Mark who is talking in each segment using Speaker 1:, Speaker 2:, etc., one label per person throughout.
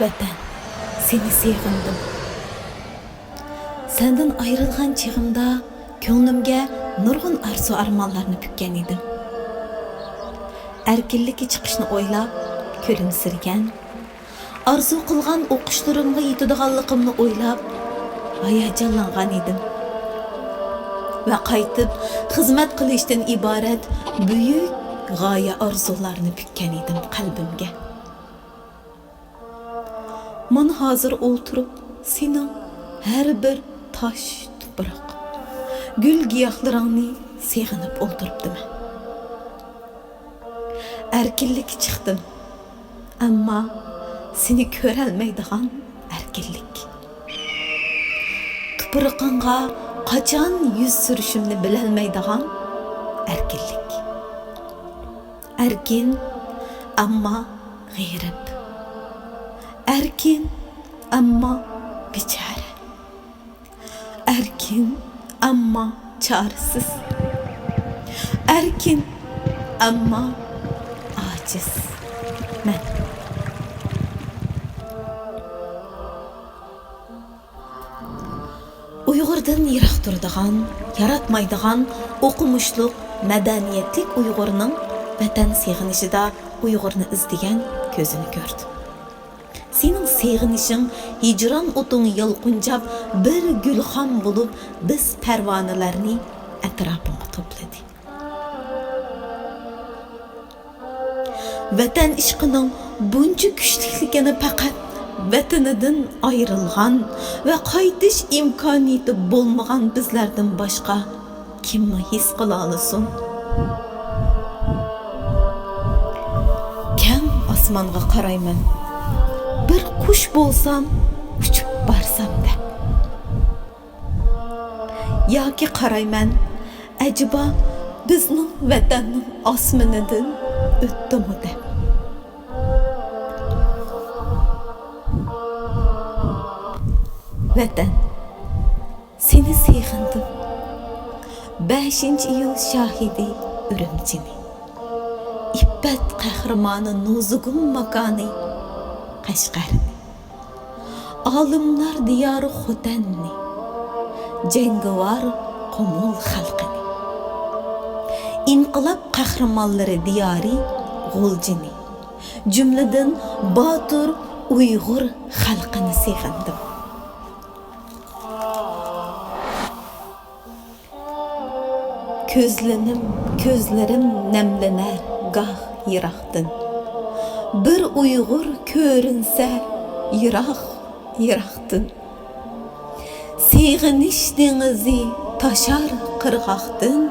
Speaker 1: Vatan, seni sevgindim. Senden ayrılgan çığımda ko'nglimga nurg'un arzu armonlarni pükkan edim. Erkinlikka chiqishni o'ylab, kulimsirgan, arzu qilgan o'qishlarimga yetadiganligimni o'ylab, hayajonlangan edim. Va qaytib xizmat qilishdan iborat buyuk g'oya orzularni pükkan edim qalbimga. Men hozir o'ltirib, sening har bir tosh, tuproq, gul giyohlaringni seg'inib o'ltiribdim. Erkinlikka chiqdim, ammo seni ko'rolmaydigan erkinlik. Tuproqingga qachon yuz surishimni bilolmaydigan erkinlik. Erkin, ammo g'ayrib. Erkin, ammo bechora. Erkin, ammo chorasiz. Erkin, ammo ojiz. Men Uyg'urdan yiroq turadigan, yaratmaydigan, o'qimishliq, madaniyatlik Uyg'urning vatan seg'inishida Uyg'urni izdegan ko'zini ko'rdim. Sening seg'inishing hijron o'ting yolqinjab bir gulxon bo'lib, biz parvonalarni atrofimga to'pladi. Vatan ishqining buncha kuchliligini faqat vatanidan ayrilgan va qaytish imkoniyati bo'lmagan bizlardan boshqa kim his qila olsin? Keng osmonga qarayman. Bir qush bo'lsam, uchib borsam deb. Yoki qarayman, ajiba bizning vatanning osmonidan o'tdimi deb. Vatan, seni seg'indim. 5-iyul shahidi Urumchini. İffet qahramoni Nuzugum makoni Qashqarni. Olimlar diyori Xotanni. Jangovar Qumul xalqini. İnqilab qahramonlari diyori G'uljini. Jumladan Botur Uyg'ur xalqini seg'indim. Közlerim nemlener gah yiraqdın. Bir Uyg'ur ko'rinsa yiraqdın. Seg'inish dengizi toshar qirg'oqdin.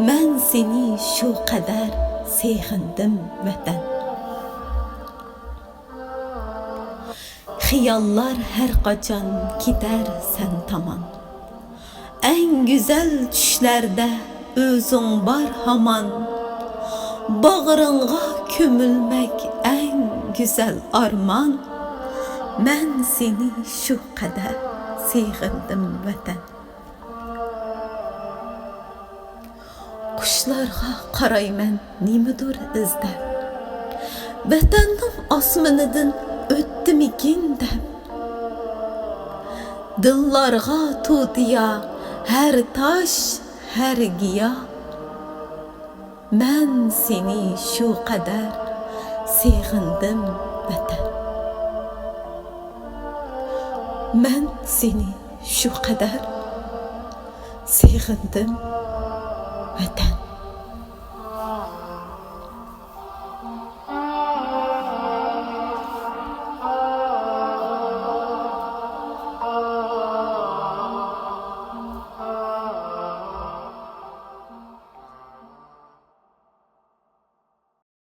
Speaker 1: Men seni shu qadar seg'indim vatan. Xiyollar har qachon ketar sen tomon. En güzel düşlerde özün var haman. Bağrınğa kömülmek en güzel arman. Men seni şu kadar seg'indim vatan. Qushlarga qarayman nimadir izlab. Vatanning osmonidan o'tdimikin deb. Dillarga tutiya her taş, her giya. Men seni şu kadar seg'indim vatan. Men seni şu kadar seg'indim vatan.